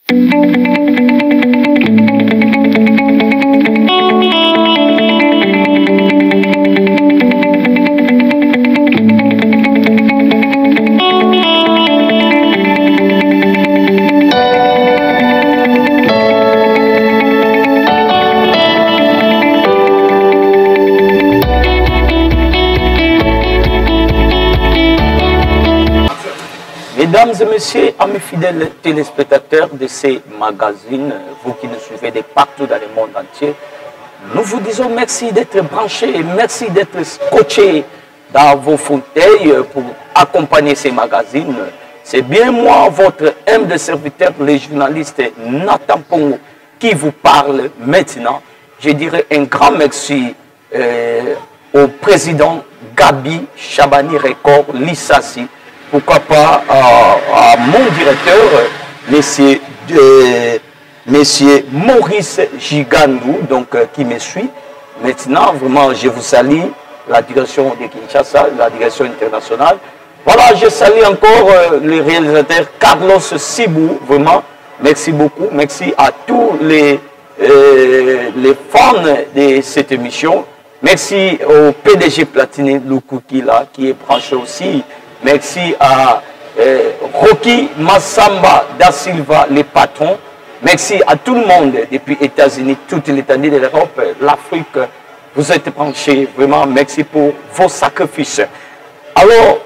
Mesdames et messieurs, amis fidèles téléspectateurs de ces magazines, vous qui nous suivez de partout dans le monde entier, nous vous disons merci d'être branchés et merci d'être scotchés dans vos fauteuils pour accompagner ces magazines. C'est bien moi, votre humble serviteur, le journaliste Nathan Pongo, qui vous parle maintenant. Je dirais un grand merci au président Gabi Chabani Record Lissassi. Pourquoi pas à mon directeur, monsieur Maurice Gigandou, donc qui me suit. Maintenant, vraiment, je vous salue, la direction de Kinshasa, la direction internationale. Voilà, je salue encore le réalisateur Carlos Sibou, vraiment, merci beaucoup. Merci à tous les fans de cette émission. Merci au PDG Platini Luku qui est branché aussi. Merci à Rocky Massamba da Silva, les patrons. Merci à tout le monde depuis les États-Unis, toute l'étendue de l'Europe, l'Afrique. Vous êtes branchés, vraiment, merci pour vos sacrifices. Alors,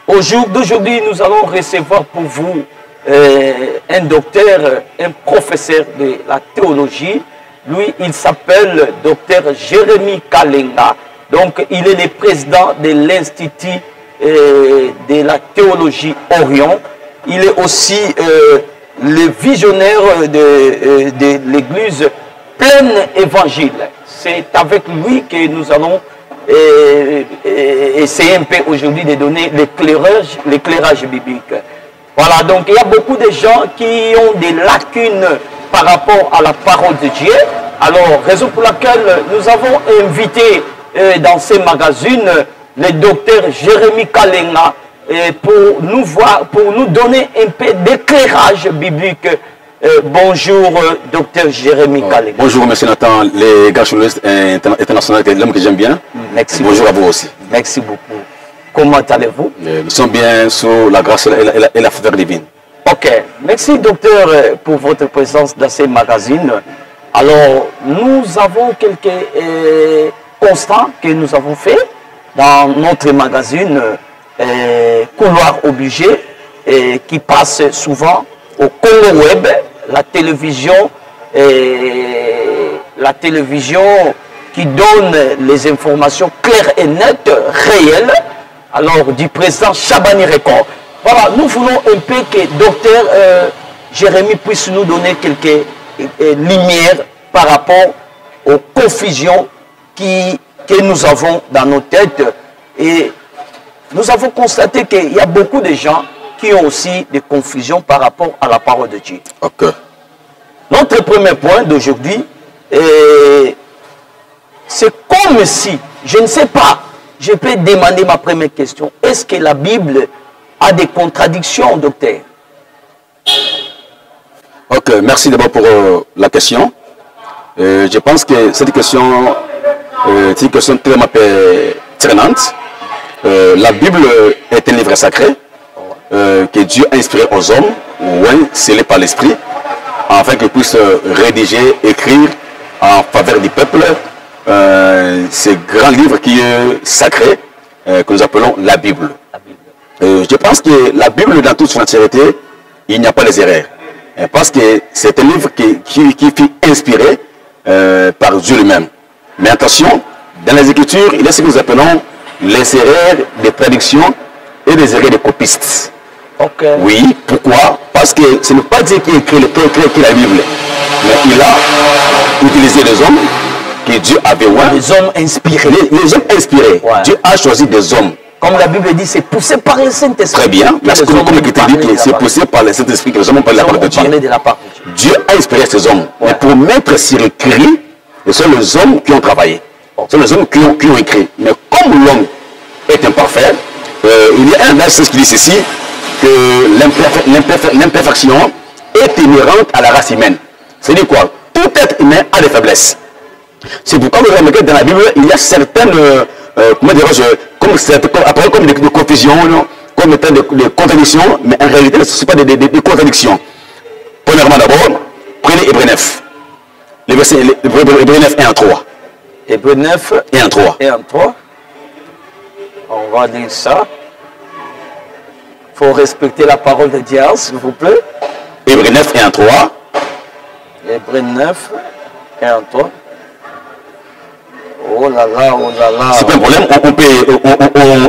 au jour d'aujourd'hui, nous allons recevoir pour vous un docteur, un professeur de la théologie. Lui, il s'appelle docteur Jérémy Kalenga. Donc, il est le président de l'Institut de la théologie Orion. Il est aussi le visionnaire de l'église pleine évangile. C'est avec lui que nous allons essayer un peu aujourd'hui de donner l'éclairage biblique. Voilà, donc il y a beaucoup de gens qui ont des lacunes par rapport à la parole de Dieu. Alors, raison pour laquelle nous avons invité dans ces magazines le docteur Jérémy Kalenga pour nous donner un peu d'éclairage biblique. Bonjour, docteur Jérémy Kalenga. Bonjour, monsieur Nathan, les gars journalistes internationaux, l'homme que j'aime bien. Merci. Bonjour à vous aussi. Merci beaucoup. Comment allez-vous? Nous sommes bien sous la grâce et la faveur divine. Ok. Merci, docteur, pour votre présence dans ces magazines. Alors, nous avons quelques constats que nous avons faits dans notre magazine Couloir obligé qui passe souvent au Congo Web, la télévision qui donne les informations claires et nettes, réelles, alors du président Chabani Record. Voilà, nous voulons un peu que docteur Jérémy puisse nous donner quelques lumières par rapport aux confusions que nous avons dans nos têtes. Et nous avons constaté qu'il y a beaucoup de gens qui ont aussi des confusions par rapport à la parole de Dieu. Ok. Notre premier point d'aujourd'hui, c'est comme si, je ne sais pas, je peux demander ma première question. Est-ce que la Bible a des contradictions, docteur? Ok, merci d'abord pour la question. Je pense que cette question est une question tellement pertinente. La Bible est un livre sacré que Dieu a inspiré aux hommes, ou scellé par l'Esprit, afin qu'ils puissent rédiger, écrire en faveur du peuple ce grand livre qui est sacré, que nous appelons la Bible. Je pense que la Bible, dans toute son entièreté, il n'y a pas les erreurs. Parce que c'est un livre qui fut inspiré par Dieu lui-même. Mais attention, dans les Écritures, il y a ce que nous appelons les erreurs de prédiction et les erreurs de copistes. Okay. Oui, pourquoi? Parce que ce n'est pas Dieu qui a écrit la Bible, mais il a utilisé des hommes que Dieu avait oint. Les hommes inspirés. Les hommes inspirés. Ouais. Dieu a choisi des hommes. Comme la Bible dit, c'est poussé par le Saint-Esprit. Très bien. Parce que comme il dit que c'est poussé par le Saint-Esprit que les hommes ont parlé de la parole de Dieu. Dieu a inspiré ces hommes. Ouais. Mais pour mettre sur écrit, ce sont les hommes qui ont travaillé. Ce sont les hommes qui ont écrit. Mais comme l'homme est imparfait, il y a un verset qui dit ceci, que l'imperfection est inhérente à la race humaine. C'est-à-dire quoi? Tout être humain a des faiblesses. C'est pourquoi vous remarquez que dans la Bible, il y a certaines, comment dirais-je, comme des confusions, comme étant des contradictions, mais en réalité, ce ne sont pas des contradictions. Premièrement d'abord, prenez Hébreux 9. Hébreux 9 et en 3. Hébreux 9 et en 3. Et en 3. On va lire ça. Il faut respecter la parole de Dieu, s'il vous plaît. Hébreux 9 et en 3. Hébreux 9 et en 3. Oh là là, oh là là. C'est pas un problème,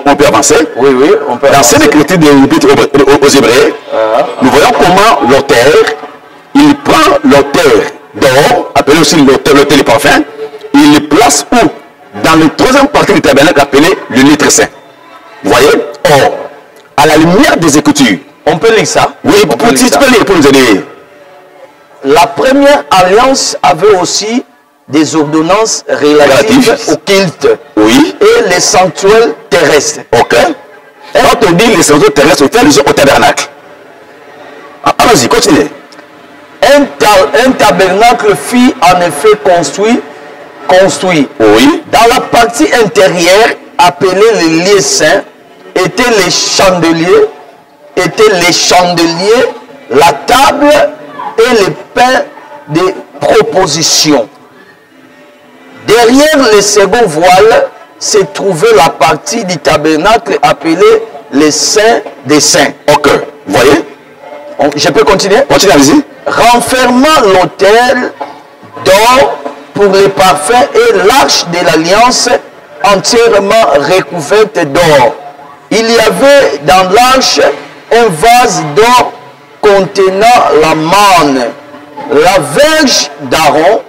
on peut avancer. Oui, oui, on peut avancer. Dans cette écriture de l'Épître aux Hébreux, nous voyons comment l'auteur, il prend l'auteur d'or, appelé aussi l'auteur des parfums, il le place où? Dans le troisième partie du tabernacle appelé le lieu très saint. Vous voyez? Or, à la lumière des Écritures. On peut lire ça? Oui, si tu peux lire pour nous aider. La première alliance avait aussi des ordonnances relatives au culte. Oui. Et les sanctuaires terrestres. Ok. Quand on dit les sanctuaires terrestres, on fait allusion au tabernacle. Allons-y, continuez. Un tabernacle fut en effet construit. Oui. Dans la partie intérieure, appelée le lieu saint, étaient les chandeliers, la table et les pains de proposition. Derrière le second voile se trouvait la partie du tabernacle appelée les saints des saints. Ok, vous voyez? Je peux continuer? Continuez, allez-y. Renfermant l'autel d'or pour les parfums et l'arche de l'alliance entièrement recouverte d'or. Il y avait dans l'arche un vase d'or contenant la manne, la verge d'Aaron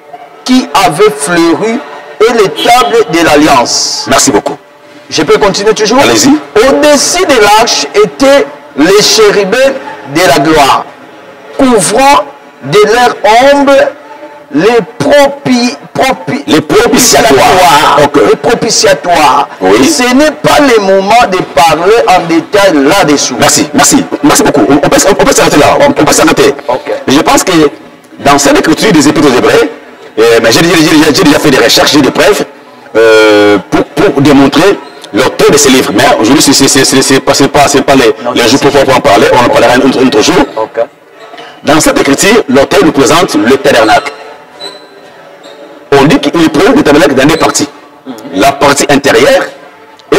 qui avait fleuri et les tables de l'alliance. Merci beaucoup. Je peux continuer toujours? Allez-y. Au-dessus de l'arche étaient les chérubins de la gloire, couvrant de leur ombre les propitiatoires. Okay. Les propitiatoires. Oui. Ce n'est pas le moment de parler en détail là-dessous. Merci, merci, merci beaucoup. On peut s'arrêter là. On peut s'arrêter. Okay. Je pense que dans cette écriture des Épîtres aux Hébreux, j'ai déjà fait des recherches, des preuves pour démontrer l'auteur de ces livres. Mais aujourd'hui, ce n'est pas les jours pour en parler. On en parlera un autre jour. Okay. Dans cette écriture, l'auteur nous présente le tabernacle. On dit qu'il présente le tabernacle dans deux parties. La partie intérieure et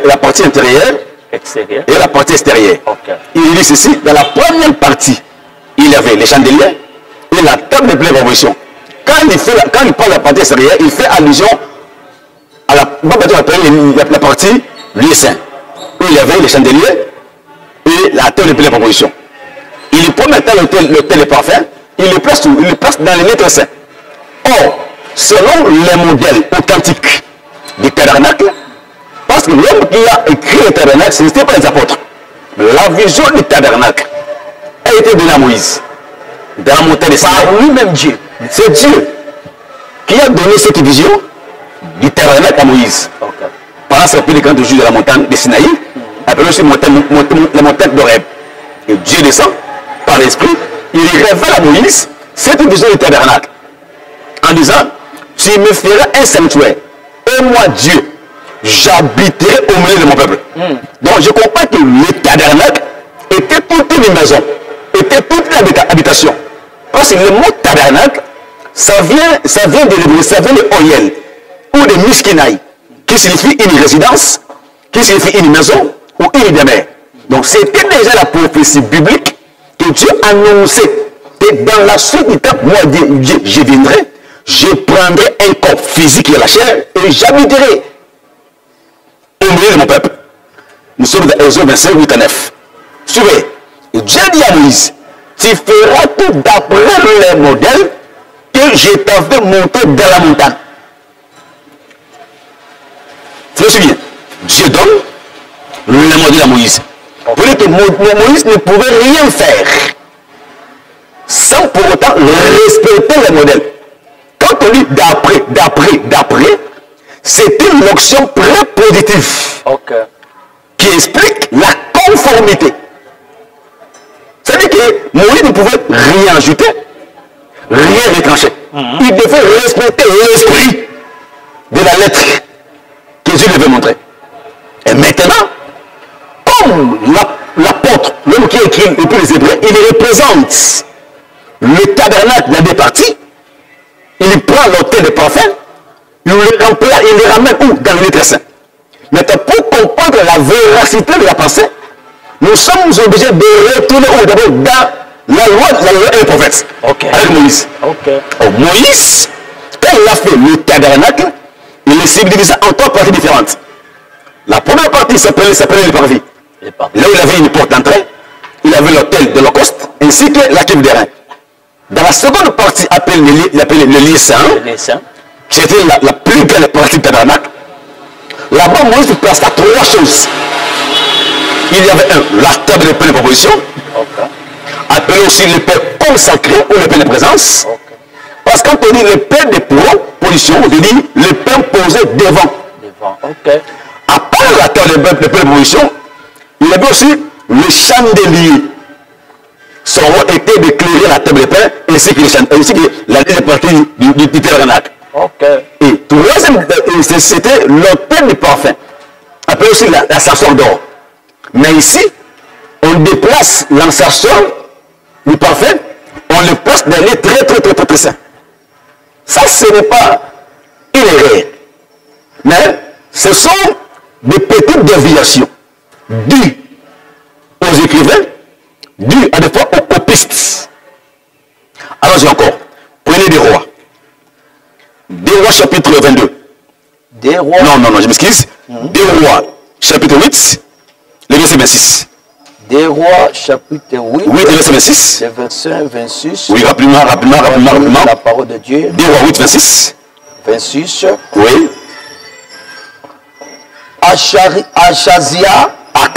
la partie intérieure extérieure et la partie extérieure. Okay. Il dit ceci, dans la première partie, il y avait les chandeliers et la table de préparation. Quand il parle de la partie extérieure, il fait allusion à la partie lieu saint, où il y avait les chandeliers et la table de préparation. Il prend maintenant l'autel des parfums, il le place où? Il le place dans les lettres saints. Or, selon les modèles authentiques du tabernacle, parce que l'homme qui a écrit le tabernacle, ce n'était pas les apôtres. La vision du tabernacle a été donnée à Moïse, dans la montagne de Sinaï. Par lui-même Dieu. C'est Dieu qui a donné cette vision du tabernacle à Moïse. Okay. Pendant ce pays de 40 jours de la montagne de Sinaï, appelée aussi la montagne d'Horeb. Et Dieu descend par l'esprit, il révèle à Moïse cette vision du tabernacle en disant: tu me feras un sanctuaire et moi Dieu j'habiterai au milieu de mon peuple. Donc je comprends que le tabernacle était toute une maison, était toute une habitation, parce que le mot tabernacle ça vient de l'hébreu, ça vient de Oyel ou de Mishkenaï, qui signifie une résidence, qui signifie une maison ou une demeure. Donc c'était déjà la prophétie biblique que Dieu annonçait que dans la suite du temps, moi Dieu, je viendrai, je prendrai un corps physique de la chair et j'habiterai au milieu de mon peuple. Nous sommes dans Exode 25, 8 à 9. Suivez. Et Dieu dit à Moïse: tu feras tout d'après les modèles que je t'avais montré dans la montagne. Tu me souviens? Dieu donne le modèle à Moïse. Pour dire que Moïse ne pouvait rien faire sans pour autant respecter les modèles. Quand on dit d'après, c'est une notion prépositive qui explique la conformité. C'est-à-dire que Moïse ne pouvait rien ajouter, rien retrancher. Il devait respecter l'esprit de la lettre que Dieu lui avait montrée. Et maintenant, comme l'apôtre, l'homme qui a écrit le plus les Hébreux, il représente le tabernacle dans des parties, il prend l'autel des parfums, il le ramène où? Dans le litre saint. Maintenant, pour comprendre la véracité de la pensée, nous sommes obligés de retourner d'abord dans la loi et les prophètes. Avec Moïse. Moïse, quand il a fait le tabernacle, il les subdivisé en 3 parties différentes. La première partie s'appelait le parvis. Là où il avait une porte d'entrée, il avait l'autel de l'Holocauste, ainsi que la cuve d'airain. Dans la seconde partie, il appelait le lieu saint, c'était la plus belle partie du tabernacle. Là-bas, Moïse placera 3 choses. Il y avait la table de pain de proposition, appelé aussi le pain consacré ou le pain de présence. Parce que quand on dit le pain de proposition, on dit le pain posé devant. À part la table de pain de proposition, il y avait aussi le chandelier. Son rôle était d'éclairer la table de pain ainsi que la deuxième partie du tabernacle. Et troisième, c'était l'autel du parfum, appelé aussi l'ascension d'or. Mais ici, on déplace l'ascension du parfum, on le place dans les très saint. Ça, ce n'est pas une erreur. Mais ce sont des petites déviations dues aux écrivains, dues à des fois aux copistes. Alors, j'ai encore, prenez des rois. Des rois chapitre 22. Des rois. Non, je m'excuse. Des rois chapitre 8, le verset 26. Des rois chapitre 8, le verset 26. Le verset 26. Oui, rapidement. La parole de Dieu. Des rois 8, 26. 26. Oui. Acasia avait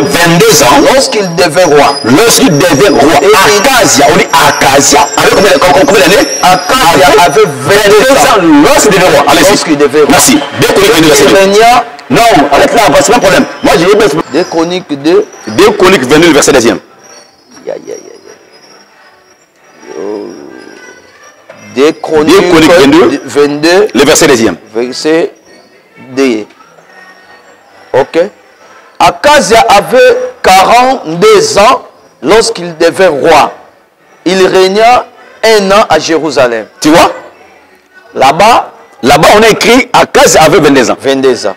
22 ans. Lorsqu'il devint roi. Acasia, on dit Acasia. Avec combien d'années? Acasia avait 22 ans. Lorsqu'il devait roi. Merci. Non, arrête là, c'est pas un problème. Moi, j'ai 2 Chroniques 2. 2 Chroniques 22, le verset 2e. 2 Chroniques 22, le verset 2e. Verset 2. Acasia avait 42 ans lorsqu'il devint roi. Il régna 1 an à Jérusalem. Tu vois? Là-bas, on a écrit Acasia avait 22 ans. 22 ans.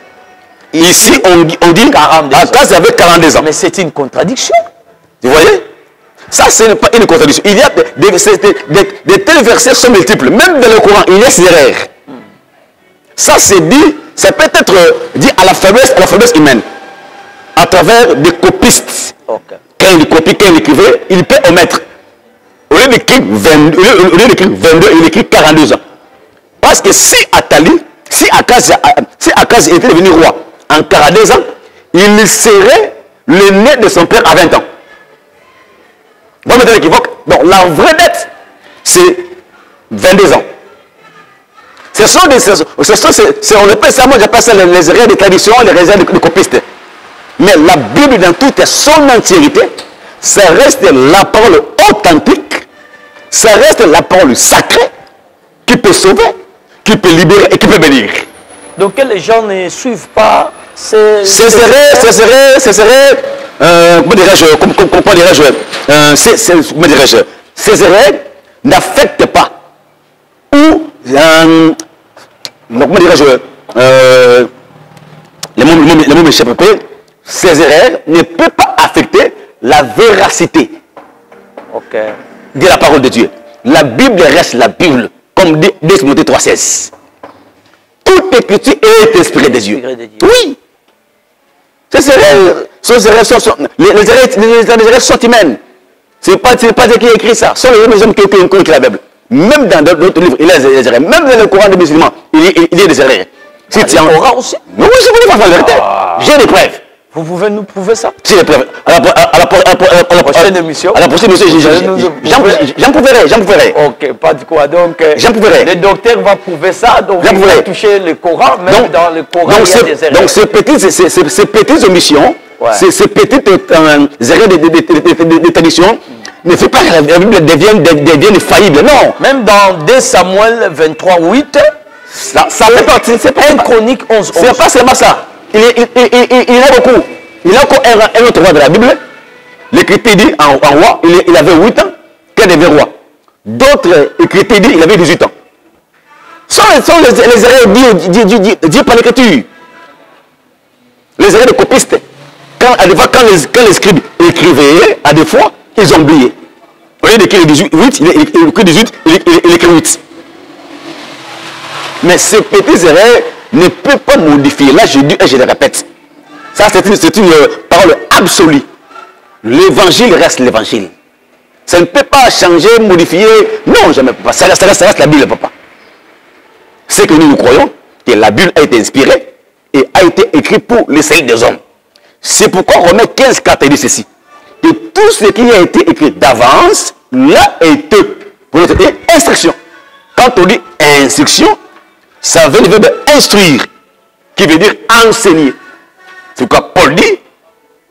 Ici, on dit Acasia avait 42 ans. Mais c'est une contradiction. Vous voyez? Ça, ce n'est pas une contradiction. Il y a des tels versets sont multiples. Même dans le Coran, il y a ces erreurs. Ça, c'est dit, ça peut être dit à la faiblesse humaine. À travers des copistes. Quand il copie, quand il écrivait, il peut omettre. Au lieu d'écrire 22, il écrit 42 ans. Parce que si Acasia était devenu roi en 42 ans, il serait le né de son père à 20 ans. Bon, maintenant l'équivoque. Donc, la vraie dette, c'est 22 ans. On appelle ça, moi j'appelle ça les erreurs de tradition, les erreurs de copistes. Mais la Bible, dans toute son entièreté, ça reste la parole authentique, ça reste la parole sacrée, qui peut sauver, qui peut libérer et qui peut bénir. Donc, que les gens ne suivent pas comment dirais-je, ces erreurs n'affectent pas ou comment dirais-je, les mots m'échappent, ces erreurs ne peuvent pas affecter la véracité de la parole de Dieu. La Bible reste la Bible, comme dit 2 Timothée 3,16. Toute écriture est inspirée des dieux. Oui. Ces erreurs les erreurs sont humaines. Ce n'est pas Dieu qui a écrit ça. Ce sont les mêmes hommes qui ont écrit la Bible. Même dans d'autres livres, il y a des erreurs. Même dans le Coran des musulmans, il y a des erreurs. Si tu en auras aussi. Mais oui, je vous dis pas la vérité. J'ai des preuves. Vous pouvez nous prouver ça? Si les preuves. À la prochaine émission. À la prochaine émission, j'en prouverai. Ok, pas de quoi. Donc, j'en prouverai. Le docteur va prouver ça. Donc, il va toucher le Coran. Même dans le Coran, il y a des erreurs. Donc, ces petites omissions, ces petites erreurs de tradition, ne fait pas que la Bible devienne faillible. Non. Même dans 2 Samuel 23, 8, ça fait partie. C'est pas 1 Chronique 11, 11. C'est pas seulement ça. Il a beaucoup. Il a encore un autre roi de la Bible. L'écriture dit en roi, il avait 8 ans qu'un devait roi. D'autres écritures dit il avait 18 ans. Ce sont les erreurs dites par l'écriture. Les erreurs de copistes. Quand les scribes écrivaient, à des fois, ils ont oublié. Au lieu d'écrire 18, il écrit 18, il écrit 8. Mais ces petites erreurs ne peuvent pas modifier. Là, je dis et je le répète. Ça, c'est une parole absolue. L'évangile reste l'évangile. Ça ne peut pas changer, modifier. Non, jamais pas. Ça reste la Bible, papa. C'est que nous croyons que la Bible a été inspirée et a été écrite pour le salut des hommes. C'est pourquoi Romains 15, 4 dit ceci. Que tout ce qui a été écrit d'avance l'a été pour notre instruction. Quand on dit instruction, ça veut dire instruire, qui veut dire enseigner. C'est pourquoi Paul dit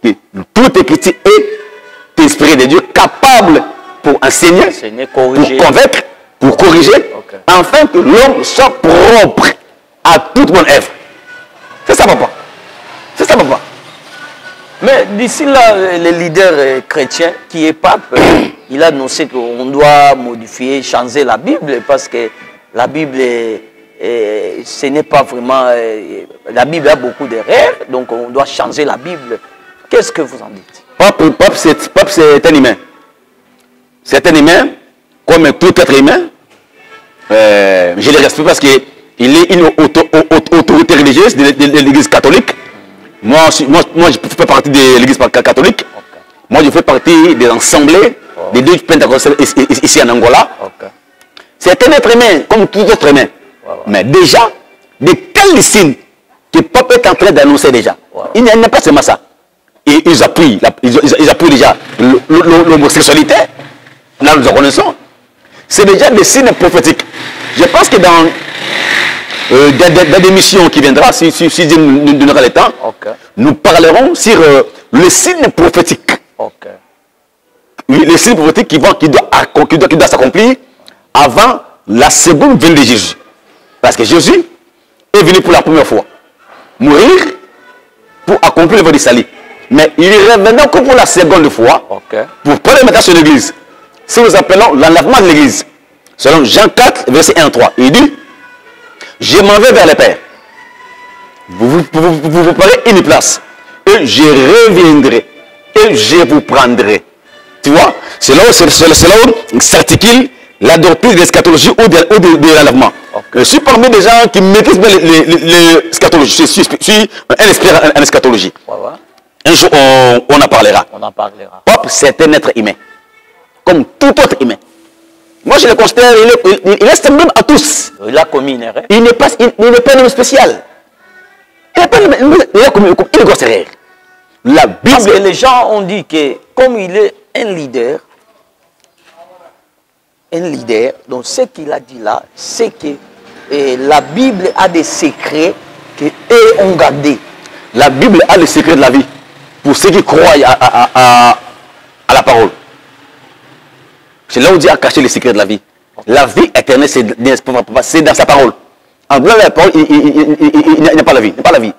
que toute écriture est inspirée de Dieu, capable pour enseigner, pour convaincre, pour corriger, afin que l'homme soit propre à toute bonne œuvre. C'est ça, papa. C'est ça, papa. Mais d'ici là, le leader chrétien qui est pape, il a annoncé qu'on doit modifier, changer la Bible, parce que la Bible, ce n'est pas vraiment... la Bible a beaucoup d'erreurs, donc on doit changer la Bible. Qu'est-ce que vous en dites? Pape, c'est un humain. C'est un humain, comme tout être humain. Je le respecte parce qu'il est une autorité religieuse de l'Église catholique. Moi, je fais partie de l'Église catholique. Okay. Moi, je fais partie des assemblées des deux pentecôtales ici en Angola. Okay. C'est un être humain, comme tout autre humain. Mais déjà, de tels signes que le peuple est en train d'annoncer déjà. Il n'y a pas seulement ça. Et ils appuient déjà l'homosexualité. Là, nous en connaissons. C'est déjà des signes prophétiques. Je pense que dans des missions qui viendra, si Dieu nous donnera le temps, nous parlerons sur le signe prophétique. Oui, le signe prophétique qui doit s'accomplir avant la seconde venue de Jésus. Parce que Jésus est venu pour la première fois mourir pour accomplir le voie du salut. Mais il est revenu que pour la seconde fois pour prendre le message sur l'église. Si nous appelons l'enlèvement de l'église, selon Jean 4, verset 1 à 3, il dit: je m'en vais vers le Père. Vous préparez une place. Et je reviendrai. Et je vous prendrai. Tu vois, c'est là où s'articule la doctrine de l'eschatologie ou de l'enlèvement. Je suis parmi des gens qui maîtrisent l'eschatologie. Je suis un expert en eschatologie. Un jour, on en parlera. Pape, c'est un être humain. Comme tout autre humain. Moi, je le considère, il est semblable à tous. Il a commis une erreur. Il n'est pas un homme spécial. Il a commis une grosse erreur. La Bible... Parce que les gens ont dit que, comme il est un leader, donc ce qu'il a dit là, c'est que la Bible a des secrets qu'eux ont gardés. La Bible a les secrets de la vie. Pour ceux qui croient à la parole. C'est là où Dieu a caché les secrets de la vie. La vie éternelle, c'est dans sa parole. En dehors de la parole, il n'y a pas la vie. Il n'y a pas la vie.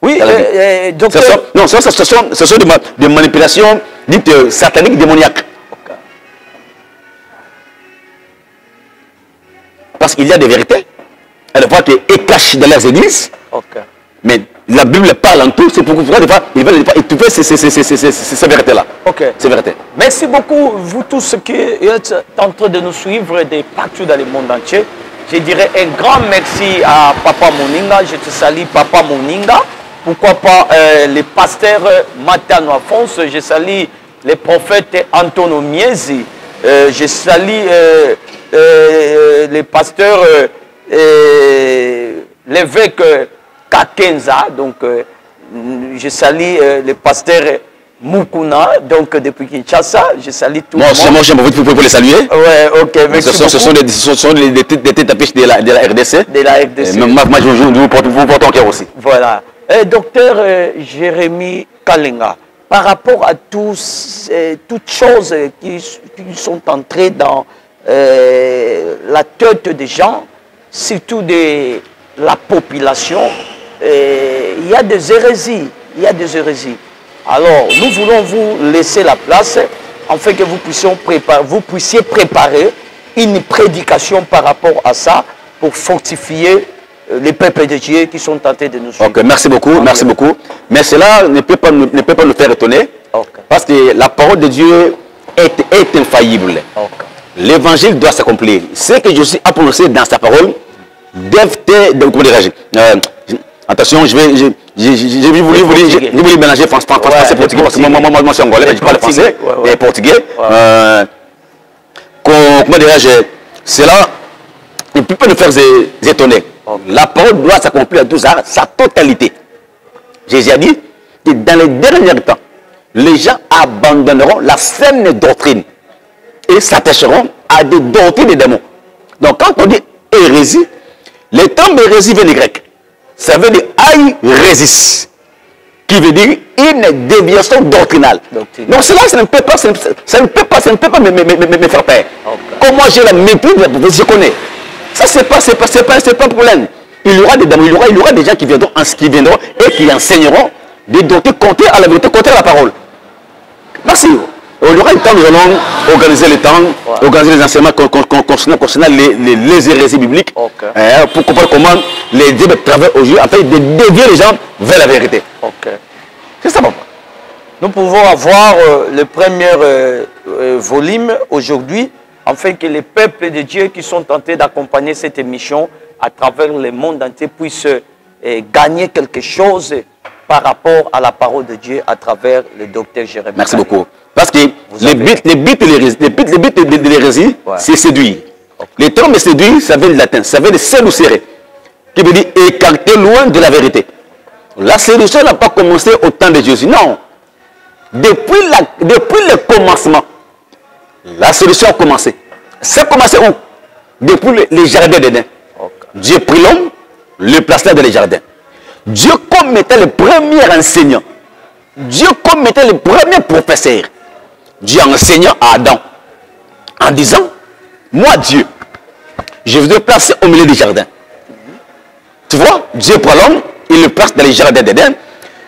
Oui, docteur... ce sont des manipulations dites sataniques, démoniaques. Parce qu'il y a des vérités. À la fois qu'elles cachent dans leurs églises. Mais la Bible parle en tout. C'est pourquoi des fois, ils veulent étouffer ces vérités-là. Ces vérités. Merci beaucoup, vous tous qui êtes en train de nous suivre de partout dans le monde entier. Je dirais un grand merci à Papa Moninga. Je te salue, Papa Moninga. Pourquoi pas le pasteur Matano Afonso. Je salue le prophète Antonio Miezi. Je salue le pasteur l'évêque Kakenza. Donc, je salue le pasteur Mukuna, donc depuis Kinshasa. Je salue tout le monde. Moi, vous pouvez les saluer. Ouais, ok, merci beaucoup. Ce sont des têtes d'affiche de la RDC. De la RDC. Moi, je vous porte en cœur aussi. Voilà. Docteur Jérémy Kalenga, par rapport à toutes choses qui sont entrées dans la tête des gens, surtout de la population, il y a des hérésies. Il y a des hérésies. Alors, nous voulons vous laisser la place afin que vous puissiez préparer une prédication par rapport à ça pour fortifier les peuples de Dieu qui sont tentés de nous suivre. Ok, merci beaucoup, merci beaucoup. Mais cela ne peut pas nous faire étonner, parce que la parole de Dieu est infaillible. L'évangile doit s'accomplir. Ce que je suis à prononcer dans sa parole doivent être, comment dirais-je, attention, je vais vous mélanger français et portugais, parce que moi je suis angolais, je parle français et portugais. Comment dirais-je, cela ne peut pas nous faire étonner. La parole doit s'accomplir dans sa totalité. Jésus a dit que dans les derniers temps, les gens abandonneront la saine doctrine et s'attacheront à des doctrines des démons. Donc quand on dit hérésie, le terme hérésie vient du grec. Ça veut dire airésis, qui veut dire une déviation doctrinale. Donc cela, ça ne peut pas me faire peur. Comme moi j'ai la maîtrise, je connais. Ça c'est pas un problème. Il y aura des démons, il y aura des gens qui viendront et qui enseigneront des doctrines contraires à la vérité, contraires à la parole. Merci. Il y aura le temps, nous allons organiser le temps, organiser les enseignements concernant les hérésies bibliques, pour comprendre comment les dieux travaillent aujourd'hui afin de dévier les gens vers la vérité. C'est ça, papa. Nous pouvons avoir le premier volume aujourd'hui, afin que les peuples de Dieu qui sont tentés d'accompagner cette émission à travers le monde entier puissent gagner quelque chose par rapport à la parole de Dieu à travers le docteur Jérémy. Merci beaucoup. Parce que les buts de l'hérésie, c'est séduire. Le terme séduire, ça vient du latin, ça vient de séduire, qui veut dire écarter loin de la vérité. La séduction n'a pas commencé au temps de Jésus, non. Depuis le commencement, la séduction a commencé. Ça a commencé où? Depuis les jardins d'Éden. Dieu prit l'homme, le plaça dans les jardins. Dieu comme était le premier enseignant. Dieu comme était le premier professeur. Dieu enseignant à Adam en disant, moi Dieu, je vous ai placé au milieu du jardin. Tu vois, Dieu prend l'homme, il le place dans les jardins d'Éden.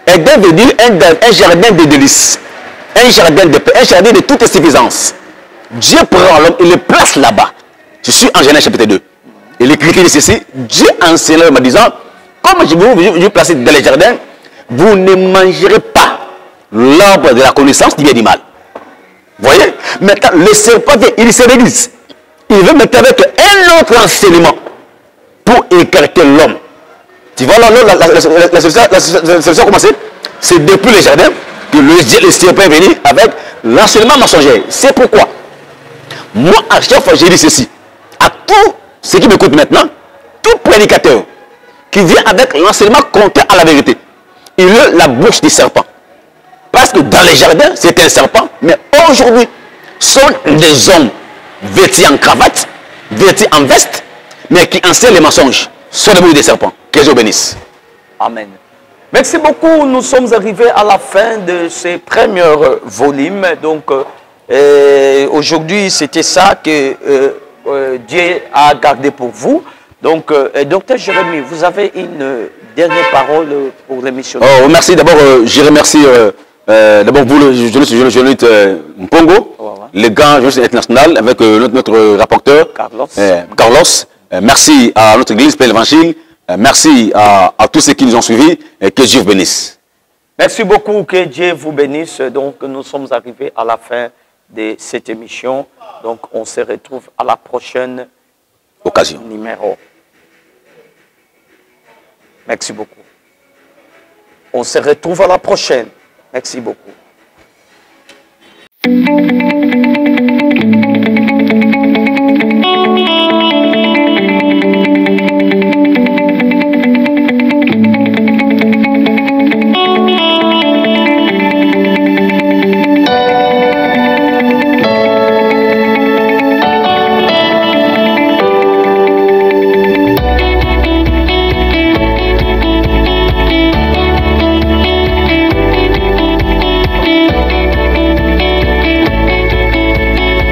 Éden veut dire un jardin de délices, un jardin de paix, un jardin de toute suffisance. Dieu prend l'homme, il le place là-bas. Je suis en Genèse chapitre 2. Il écrit ceci, Dieu enseigne l'homme en disant, comme je vous place dans les jardins, vous ne mangerez pas l'arbre de la connaissance du bien et du mal. Vous voyez? Maintenant, le serpent, il se réglise. Il veut mettre avec un autre enseignement pour écarter l'homme. Tu vois, la solution a commencé. C'est depuis le jardin que le serpent est venu avec l'enseignement mensonger. C'est pourquoi, moi, à chaque fois, j'ai dit ceci. À tous ceux qui m'écoutent maintenant, tout prédicateur qui vient avec l'enseignement contraire à la vérité, il a la bouche du serpent. Parce que dans les jardins, c'était un serpent, mais aujourd'hui, sont des hommes vêtus en cravate, vêtus en veste, mais qui enseignent les mensonges. Sont devenus des serpents. Que Dieu bénisse. Amen. Merci beaucoup. Nous sommes arrivés à la fin de ces premiers volumes. Donc, aujourd'hui, c'était ça que Dieu a gardé pour vous. Donc, docteur Jérémy, vous avez une dernière parole pour l'émission. Oh, merci. D'abord, je remercie d'abord vous, le journaliste Mpongo, le grand journaliste international, avec notre rapporteur Carlos. Merci à notre église, Père l'Évangile. Merci à tous ceux qui nous ont suivis. Et que Dieu vous bénisse. Merci beaucoup. Que Dieu vous bénisse. Donc, nous sommes arrivés à la fin de cette émission. Donc, on se retrouve à la prochaine occasion. Numéro. Merci beaucoup. On se retrouve à la prochaine. Merci beaucoup.